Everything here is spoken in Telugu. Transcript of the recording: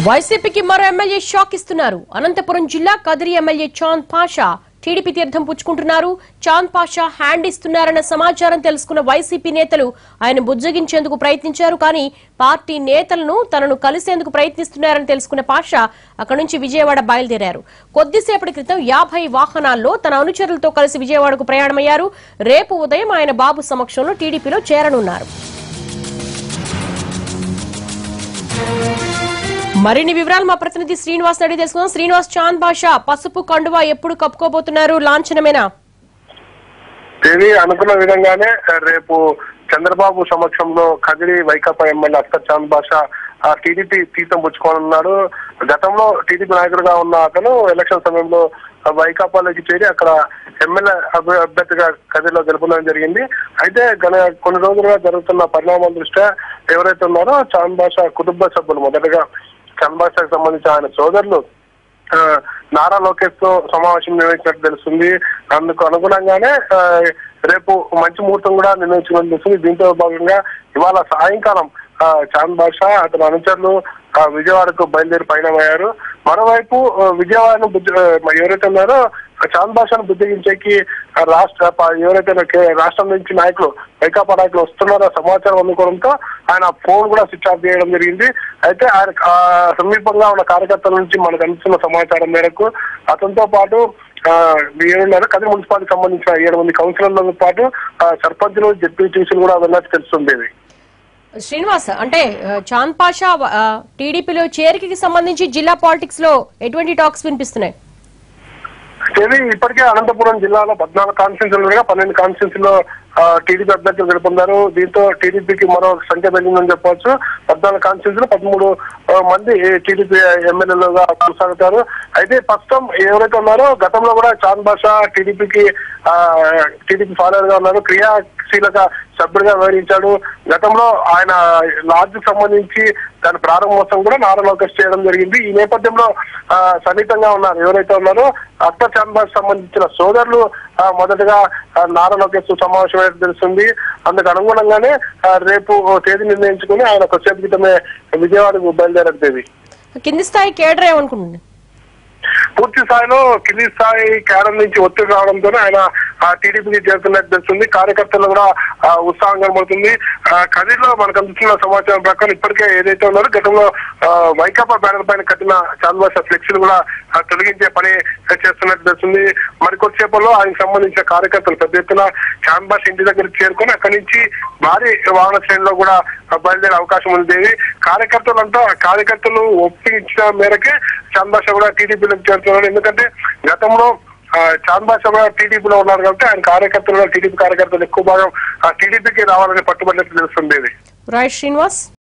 వైసీపీకి మరో ఎమ్మెల్యే షాక్ ఇస్తున్నారు. అనంతపురం జిల్లా కదిరి ఎమ్మెల్యే చాంద్ పాషా టీడీపీ తీర్థం పుచ్చుకుంటున్నారు. చాంద్ పాషా హ్యాండ్ ఇస్తున్నారన్న సమాచారం తెలుసుకున్న వైసీపీ నేతలు ఆయన బుజ్జగించేందుకు ప్రయత్నించారు. కానీ పార్టీ నేతలను తనను కలిసేందుకు ప్రయత్నిస్తున్నారని తెలుసుకున్న పాషా అక్కడి నుంచి విజయవాడ బయలుదేరారు. కొద్దిసేపటి క్రితం 50 వాహనాల్లో తన అనుచరులతో కలిసి విజయవాడకు ప్రయాణమయ్యారు. రేపు ఉదయం ఆయన బాబు సమక్షంలో టీడీపీలో చేరనున్నారు. మరిన్ని వివరాలు మా ప్రతినిధి శ్రీనివాస్ అడిగి తెలుసుకుందాం. శ్రీనివాస్, చాంద్ పాషా పసుపు కండువా ఎప్పుడు కప్పుకోబోతున్నారు? లాంఛనమేనా? అనుకున్న విధంగానే రేపు చంద్రబాబు సమక్షంలో కదిరి వైకాపా ఎమ్మెల్యే అఖ్తర్ చాంద్ పాషా టీడీపీ తీర్థం పుచ్చుకోనున్నాడు. గతంలో టీడీపీ నాయకుడిగా ఉన్న అతను ఎలక్షన్ సమయంలో వైకాపాలోకి చేరి అక్కడ ఎమ్మెల్యే అభ్యర్థిగా కదిరిలో గెలుపొందడం జరిగింది. అయితే కొన్ని రోజులుగా జరుగుతున్న పరిణామాల దృష్ట్యా ఎవరైతే ఉన్నారో చాంద్ పాషా కుటుంబ సభ్యులు, మొదటగా చాంద్ పాషాకు సంబంధించి ఆయన సోదరులు నారా లోకేష్ తో సమావేశం నిర్వహించినట్టు తెలుస్తుంది. అందుకు అనుగుణంగానే రేపు మంచి ముహూర్తం కూడా నిర్ణయించినట్టు తెలుస్తుంది. దీంతో భాగంగా ఇవాళ సాయంకాలం చాంద్ పాషా అతని అనుచరులు విజయవాడకు బయలుదేరి పయనమయ్యారు. మరోవైపు విజయవాడను ఎవరైతే ఉన్నారో చాంద్ పాషాను బుద్ధిగించేకి ఎవరైతే రాష్ట్రం నుంచి నాయకులు, వైకాపా నాయకులు వస్తున్నారో సమాచారం అందుకోవడంతో ఆయన ఫోన్ కూడా స్విచ్ ఆఫ్ చేయడం జరిగింది. అయితే ఆయన సమీపంగా ఉన్న కార్యకర్తల నుంచి మనకు అందుతున్న సమాచారం మేరకు అతనితో పాటు కదిరి మున్సిపాలిటీకి సంబంధించిన 7 మంది కౌన్సిలర్లతో పాటు సర్పంచులు, జెడ్పీటీసీలు కూడా వెళ్ళినట్టు తెలుస్తుంది. శ్రీనివాస్, అంటే చాంద్ పాషా టీడీపీలో చేరికకి సంబంధించి జిల్లా పాలిటిక్స్ లో ఎటువంటి టాక్స్ వినిపిస్తున్నాయి? ఇప్పటికే అనంతపురం జిల్లాలో 14 కాన్స్టిట్యూన్సీలుగా 12 కాన్స్టిట్యూన్సీలో టీడీపీ అభ్యర్థులు గెలుపొందారు. దీంతో టీడీపీకి మరో సంఖ్య పెరిగిందని చెప్పవచ్చు. 14 కాన్స్టిట్యూన్సీలో 13 మంది టీడీపీ ఎమ్మెల్యేలుగా కొనసాగుతారు. అయితే ప్రస్తుతం ఎవరైతే ఉన్నారో గతంలో కూడా చాంద్ పాషా టీడీపీ ఫాలోవర్ గా ఉన్నారు, క్రియాశీలక సభ్యుడిగా వ్యవహరించాడు. గతంలో ఆయన లాడ్జ్ సంబంధించి దాని ప్రారంభోత్సవం కూడా నారా లోకేష్ చేయడం జరిగింది. ఈ నేపథ్యంలో సన్నిహితంగా ఉన్నారు ఎవరైతే ఉన్నారో అఖ్తర్ చాంద్ పాషా సంబంధించిన సోదరులు మొదటగా నారా లోకేష్ సమావేశమైనట్టు తెలుస్తుంది. అందుకు అనుగుణంగానే రేపు తేదీ నిర్ణయించుకుని ఆయన కొద్దిసేపు క్రితమే విజయవాడకు బయలుదేరారు. కింది స్థాయి కేడర్ ఏమనుకుంటుంది? పూర్తి స్థాయిలో కింది స్థాయి కేడర్ నుంచి ఒత్తిడి రావడంతో ఆయన టీడీపీకి చేరుతున్నట్టు తెలుస్తుంది. కార్యకర్తలు కూడా ఉత్సాహం కనబడుతుంది. కదిరిలో మనకు అందుతున్న సమాచారం ప్రకారం ఇప్పటికే ఏదైతే ఉన్నారో గతంలో వైకాపా బ్యానర్ పైన కట్టిన చాంద్ పాషా ఫ్లెక్సీలు కూడా తొలగించే పని చేస్తున్నట్టు తెలుస్తుంది. మరికొద్దిసేపట్లో ఆయనకు సంబంధించిన కార్యకర్తలు పెద్ద ఎత్తున చాంద్ పాషా ఇంటి దగ్గరికి చేరుకొని అక్కడి నుంచి భారీ వాహన శ్రేణిలో కూడా బయలుదేరే అవకాశం ఉంది. కార్యకర్తలు ఒప్పించిన మేరకే చాంద్ పాషా కూడా టీడీపీలోకి చేరుతున్నారు. ఎందుకంటే గతంలో చాంద్ పాషా కూడా టీడీపీలో ఉన్నారు కాబట్టి ఆయన కార్యకర్తలు, టీడీపీ కార్యకర్తలు ఎక్కువ భాగం టీడీపీకి రావాలని పట్టుబడినట్టు తెలుస్తుంది. రైట్ శ్రీనివాస్.